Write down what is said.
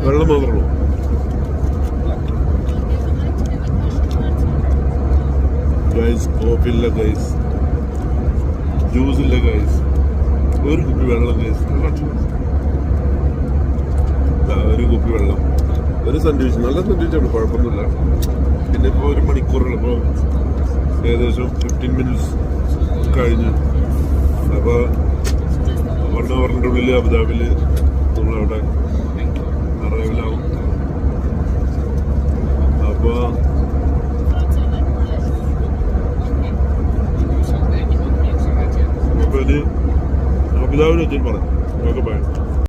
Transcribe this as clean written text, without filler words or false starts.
വെള്ളം മാത്രമേ ഉള്ളൂ. ഗൈസ് കോഫി ഇല്ല ഗൈസ്, ജ്യൂസ് ഇല്ല ഗൈസ്, ഒരു കുപ്പി വെള്ളം ഗൈസ്, ഒരു കുപ്പി വെള്ളം, ഒരു സാൻഡ്വിച്ച്, നല്ല സാൻഡ്വിച്ചാണ്, കുഴപ്പമൊന്നുമില്ല. പിന്നെ ഇപ്പോൾ 1 മണിക്കൂറുള്ള, ഇപ്പോൾ ഏകദേശം 15 മിനിറ്റ്സ് കഴിഞ്ഞു. അപ്പോൾ 1 അവറിൻ്റെ ഉള്ളിൽ അബുദാബിയിൽ നമ്മളവിടെ അറൈവലാവും. അപ്പോൾ ഇനി അബുദാബിയിൽ വെച്ചിട്ട് പറയാം. Okay bye.